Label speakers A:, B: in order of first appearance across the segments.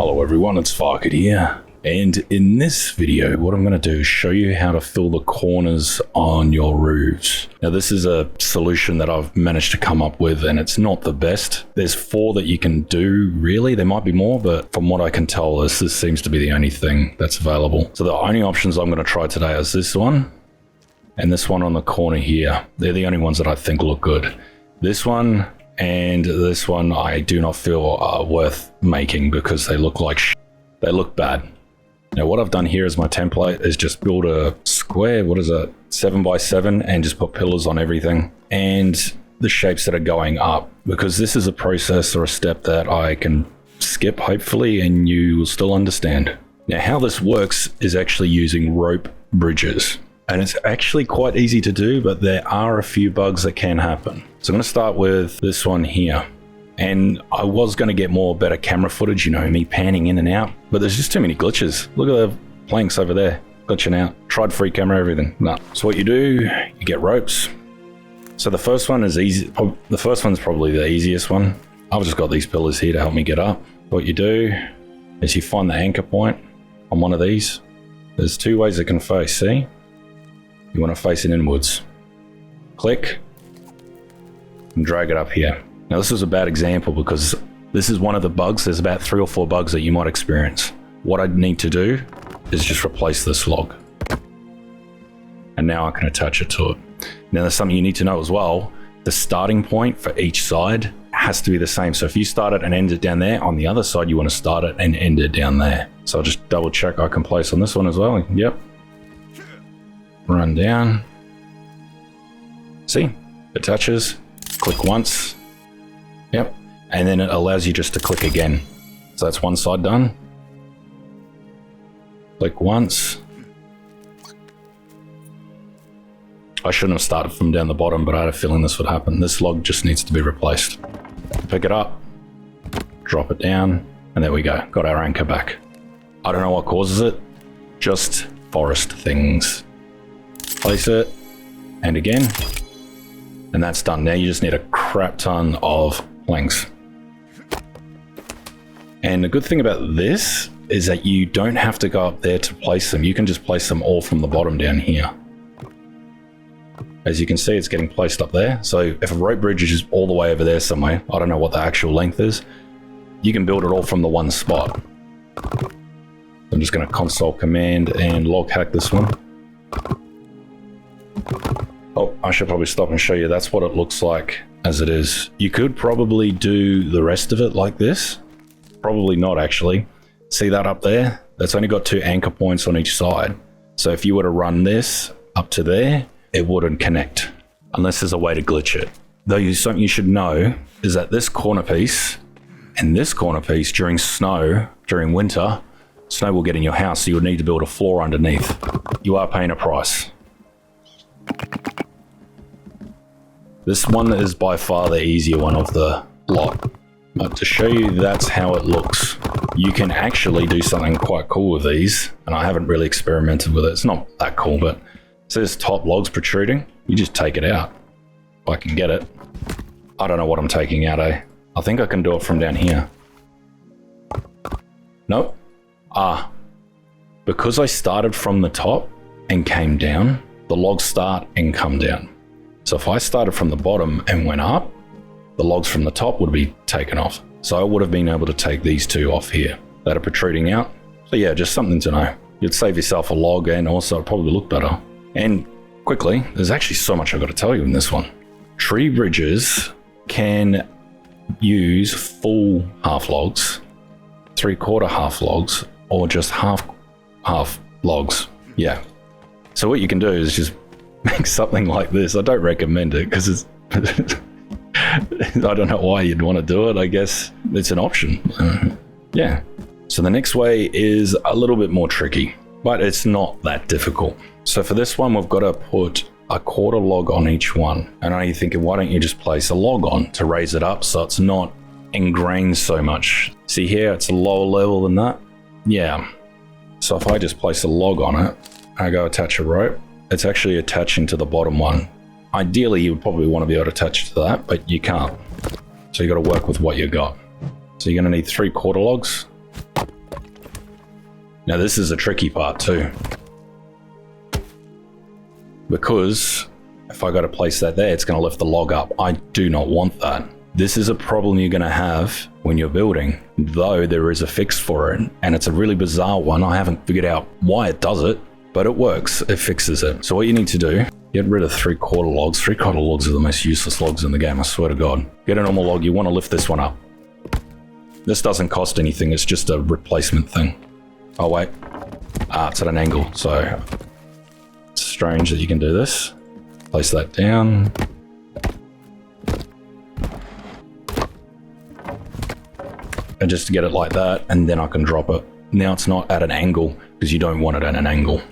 A: Hello everyone, it's Farket here, and in this video what I'm going to do is show you how to fill the corners on your roofs. Now this is a solution that I've managed to come up with, and it's not the best. There's 4 that you can do really, there might be more, but from what I can tell this seems to be the only thing that's available. So the only options I'm going to try today is this one and this one on the corner here. They're the only ones that I think look good. This one and this one I do not feel are worth making because they look like they look bad. Now what I've done here is my template is just build a square, what is it, 7x7, and just put pillars on everything and the shapes that are going up, because this is a process or a step that I can skip hopefully and you will still understand. Now how this works is actually using rope bridges. And it's actually quite easy to do, but there are a few bugs that can happen. So I'm going to start with this one here. And I was going to get better camera footage, you know, me panning in and out, but there's just too many glitches. Look at the planks over there, glitching out. Tried free camera, everything. No. So what you do, you get ropes. So the first one is easy. The first one's probably the easiest one. I've just got these pillars here to help me get up. What you do is you find the anchor point on one of these. There's 2 ways it can face, see? You want to face it inwards. Click and drag it up here. Now this is a bad example because this is one of the bugs. There's about 3 or 4 bugs that you might experience. What I need to do is just replace this log. And now I can attach it to it. Now there's something you need to know as well. The starting point for each side has to be the same. So if you start it and end it down there, on the other side you want to start it and end it down there. So I'll just double check I can place on this one as well. Yep. Run down. See? Attaches. Click once. Yep. And then it allows you just to click again. So that's one side done. Click once. I shouldn't have started from down the bottom, but I had a feeling this would happen. This log just needs to be replaced. Pick it up. Drop it down. And there we go. Got our anchor back. I don't know what causes it. Just forest things. Place it, and again, and that's done. Now you just need a crap ton of planks. And the good thing about this is that you don't have to go up there to place them. You can just place them all from the bottom down here. As you can see, it's getting placed up there. So if a rope bridge is just all the way over there somewhere, I don't know what the actual length is, you can build it all from the one spot. I'm just going to console command and log hack this one. Oh, I should probably stop and show you. That's what it looks like as it is. You could probably do the rest of it like this. Probably not actually. See that up there? That's only got 2 anchor points on each side. So if you were to run this up to there, it wouldn't connect unless there's a way to glitch it. Though something you should know is that this corner piece and this corner piece during snow, during winter, snow will get in your house, so you would need to build a floor underneath. You are paying a price. This one is by far the easier one of the lot. But to show you that's how it looks, you can actually do something quite cool with these, and I haven't really experimented with it. It's not that cool, but it says top logs protruding. You just take it out. If I can get it. I don't know what I'm taking out, eh? I think I can do it from down here. Nope. Because I started from the top and came down, the logs start and come down. So if I started from the bottom and went up, the logs from the top would be taken off. So I would have been able to take these 2 off here that are protruding out. So yeah, just something to know. You'd save yourself a log, and also it'd probably look better. And quickly, there's actually so much I've got to tell you in this one. Tree bridges can use full half logs, 3/4 half logs, or just half logs. Yeah. So what you can do is just make something like this. I don't recommend it because it's I don't know why you'd want to do it. I guess it's an option. Yeah. So the next way is a little bit more tricky, but it's not that difficult. So for this one, we've got to put a 1/4 log on each one. And I know you're thinking, why don't you just place a log on to raise it up so it's not ingrained so much? See here, it's a lower level than that. Yeah. So if I just place a log on it, I go attach a rope, it's actually attaching to the bottom one. Ideally, you would probably want to be able to attach to that, but you can't. So you got to work with what you got. So you're going to need 3/4 logs. Now this is a tricky part too, because if I got to place that there, it's going to lift the log up. I do not want that. This is a problem you're going to have when you're building, though there is a fix for it, and it's a really bizarre one. I haven't figured out why it does it, but it works. It fixes it. So what you need to do, get rid of 3/4 logs. 3/4 logs are the most useless logs in the game, I swear to God. Get a normal log. You want to lift this one up. This doesn't cost anything. It's just a replacement thing. Oh, wait. It's at an angle, so it's strange that you can do this. Place that down. And just to get it like that, and then I can drop it. Now it's not at an angle, because you don't want it at an angle.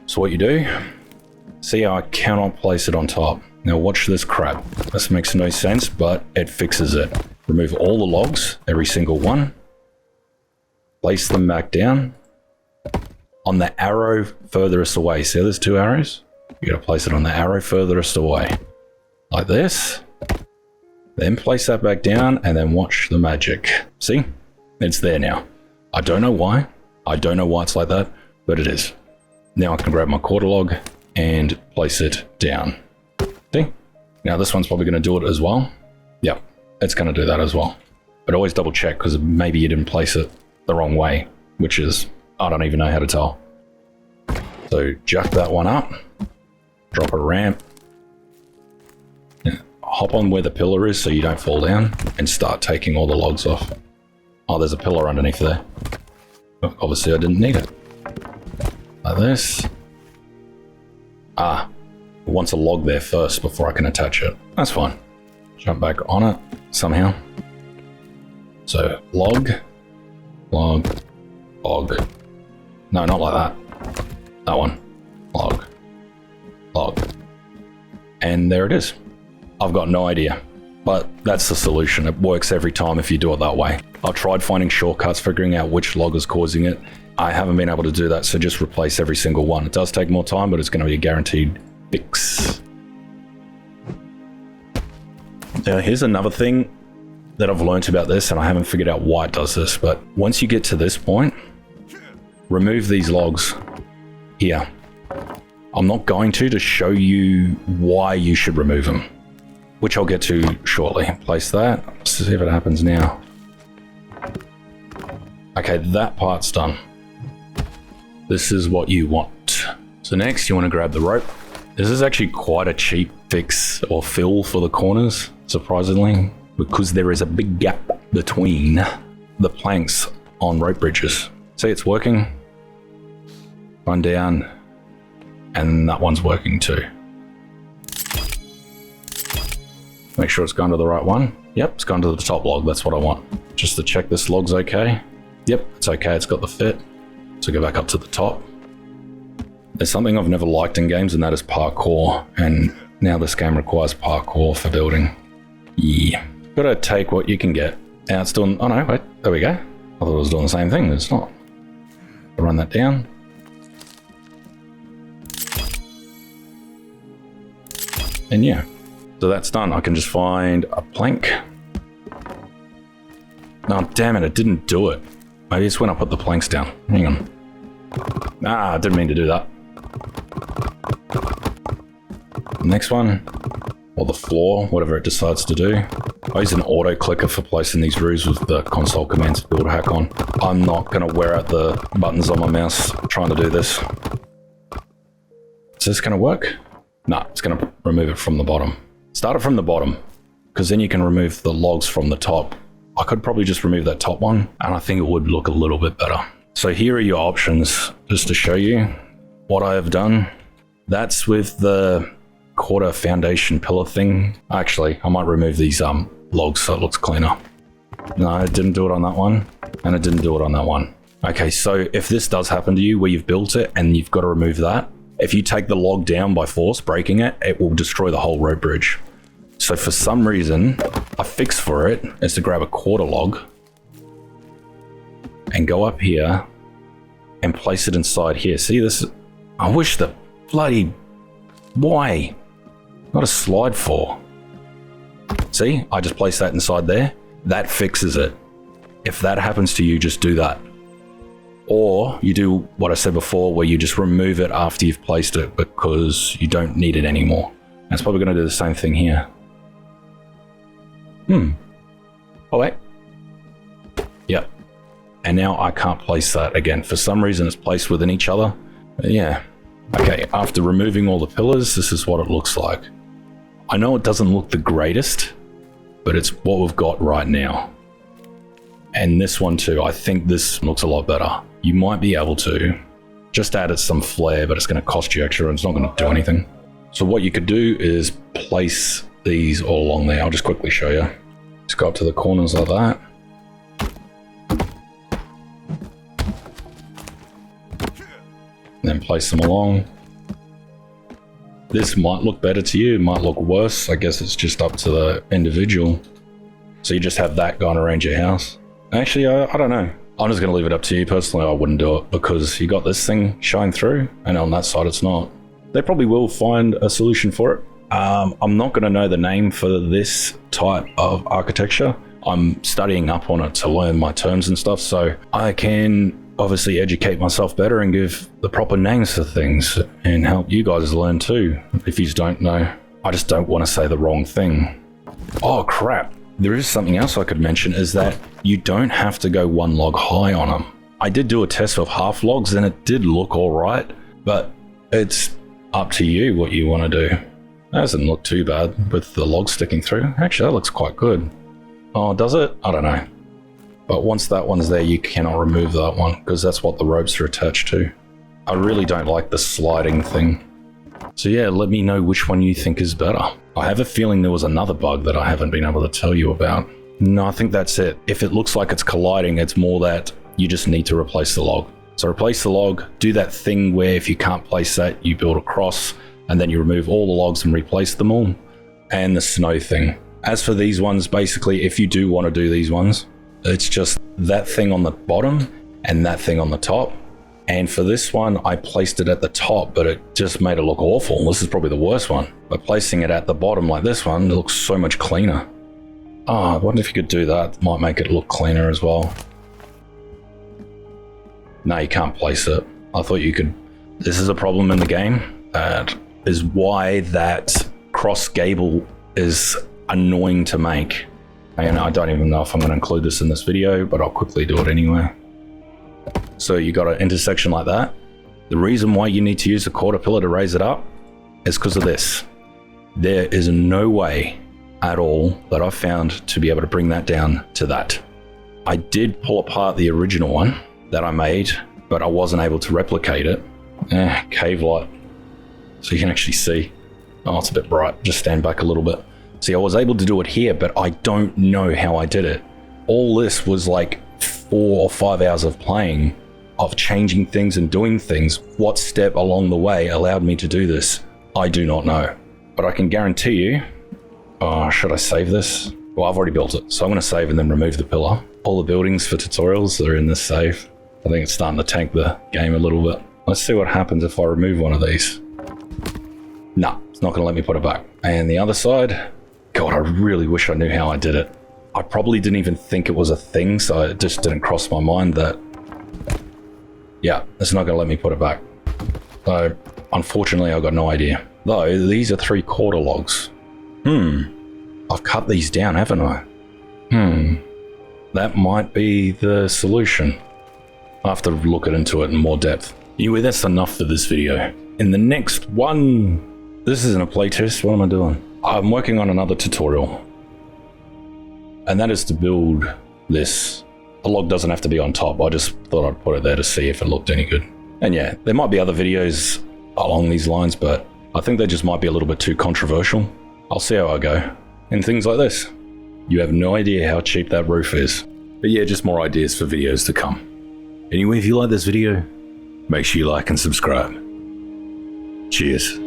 A: So what you do, see how I cannot place it on top. Now watch this crap. This makes no sense, but it fixes it. Remove all the logs, every single one. Place them back down. On the arrow furthest away. See there's 2 arrows? You gotta place it on the arrow furthest away. Like this. Then place that back down, and then watch the magic. See? It's there now. I don't know why. I don't know why it's like that, but it is. Now I can grab my quarter log and place it down. See? Now this one's probably going to do it as well. Yep, it's going to do that as well. But always double check, because maybe you didn't place it the wrong way, which is, I don't even know how to tell. So jack that one up, drop a ramp, hop on where the pillar is so you don't fall down, and start taking all the logs off. Oh, there's a pillar underneath there. Obviously I didn't need it. Like this. It wants a log there first before I can attach it. That's fine. Jump back on it somehow. So log, log, log. No, not like that. That one. Log, log. And there it is. I've got no idea, but that's the solution. It works every time if you do it that way. I've tried finding shortcuts, figuring out which log is causing it. I haven't been able to do that, so just replace every single one. It does take more time, but it's going to be a guaranteed fix. Now, here's another thing that I've learned about this, and I haven't figured out why it does this, but once you get to this point, remove these logs here. I'm not going to show you why you should remove them, which I'll get to shortly. Place that. Let's see if it happens now. Okay, that part's done. This is what you want. So next, you want to grab the rope. This is actually quite a cheap fix or fill for the corners, surprisingly, because there is a big gap between the planks on rope bridges. See, it's working. One down, and that one's working too. Make sure it's gone to the right one. Yep, it's gone to the top log. That's what I want. Just to check this log's okay. Yep, it's okay. It's got the fit. So go back up to the top. There's something I've never liked in games, and that is parkour. And now this game requires parkour for building. Yeah. Gotta take what you can get. Now it's doing... Oh no, wait. There we go. I thought it was doing the same thing. It's not. I'll run that down. And yeah. So that's done. I can just find a plank. Oh, damn it. It didn't do it. Maybe it's when I put the planks down. Hang on. I didn't mean to do that. Next one. Or the floor, whatever it decides to do. I use an auto clicker for placing these roofs with the console commands build hack on. I'm not going to wear out the buttons on my mouse trying to do this. Is this going to work? No, it's going to remove it from the bottom. Start it from the bottom, because then you can remove the logs from the top. I could probably just remove that top one, and I think it would look a little bit better. So here are your options, just to show you what I have done. That's with the quarter foundation pillar thing. Actually, I might remove these logs so it looks cleaner. No, it didn't do it on that one, and it didn't do it on that one. Okay, so if this does happen to you where you've built it and you've got to remove that, if you take the log down by force, breaking it, it will destroy the whole rope bridge. So for some reason, a fix for it is to grab a quarter log and go up here and place it inside here. See this? I wish the bloody... Why? Not a slide for. See? I just placed that inside there. That fixes it. If that happens to you, just do that. Or you do what I said before, where you just remove it after you've placed it because you don't need it anymore. That's probably going to do the same thing here. Oh wait. Yep. And now I can't place that again. For some reason it's placed within each other. Yeah. Okay, after removing all the pillars, this is what it looks like. I know it doesn't look the greatest, but it's what we've got right now. And this one too, I think this looks a lot better. You might be able to just add it some flair, but it's going to cost you extra and it's not going to do anything. So what you could do is place these all along there. I'll just quickly show you. Just go up to the corners like that. Then place them along. This might look better to you, it might look worse. I guess it's just up to the individual. So you just have that going around your house. Actually, I don't know. I'm just going to leave it up to you. Personally, I wouldn't do it because you got this thing shine through and on that side it's not. They probably will find a solution for it. I'm not going to know the name for this type of architecture. I'm studying up on it to learn my terms and stuff, so I can obviously educate myself better and give the proper names for things and help you guys learn too, if you don't know. I just don't want to say the wrong thing. Oh crap. There is something else I could mention, is that you don't have to go one log high on them. I did do a test of half logs and it did look all right, but it's up to you what you want to do. That doesn't look too bad with the log sticking through. Actually, that looks quite good. Oh, does it? I don't know. But once that one's there, you cannot remove that one because that's what the ropes are attached to. I really don't like the sliding thing. So yeah, let me know which one you think is better. I have a feeling there was another bug that I haven't been able to tell you about. No, I think that's it. If it looks like it's colliding, it's more that you just need to replace the log. So replace the log, do that thing where if you can't place that, you build a cross, and then you remove all the logs and replace them all. And the snow thing. As for these ones, basically, if you do want to do these ones, it's just that thing on the bottom and that thing on the top. And for this one, I placed it at the top, but it just made it look awful. This is probably the worst one. By placing it at the bottom like this one, it looks so much cleaner. I wonder if you could do that. Might make it look cleaner as well. No, you can't place it. I thought you could. This is a problem in the game. That is why that cross gable is annoying to make. And I don't even know if I'm going to include this in this video, but I'll quickly do it anyway. So you got an intersection like that. The reason why you need to use a quarter pillar to raise it up is because of this. There is no way at all that I've found to be able to bring that down to that. I did pull apart the original one that I made, but I wasn't able to replicate it. Cave light. So you can actually see. Oh, it's a bit bright. Just stand back a little bit. See, I was able to do it here, but I don't know how I did it. All this was like 4 or 5 hours of playing, of changing things and doing things. What step along the way allowed me to do this? I do not know. But I can guarantee you, should I save this? Well, I've already built it, so I'm going to save and then remove the pillar. All the buildings for tutorials are in this save. I think it's starting to tank the game a little bit. Let's see what happens if I remove one of these. Nah, it's not going to let me put it back. And the other side, God, I really wish I knew how I did it. I probably didn't even think it was a thing, so it just didn't cross my mind that, yeah, it's not going to let me put it back. So, unfortunately, I've got no idea. Though, these are 3/4 logs. I've cut these down, haven't I? That might be the solution. I'll have to look into it in more depth. Anyway, that's enough for this video. In the next one, this isn't a playtest, what am I doing? I'm working on another tutorial. And that is to build this. The log doesn't have to be on top. I just thought I'd put it there to see if it looked any good. And yeah, there might be other videos along these lines, but I think they just might be a little bit too controversial. I'll see how I go. And things like this. You have no idea how cheap that roof is. But yeah, just more ideas for videos to come. Anyway, if you like this video, make sure you like and subscribe. Cheers.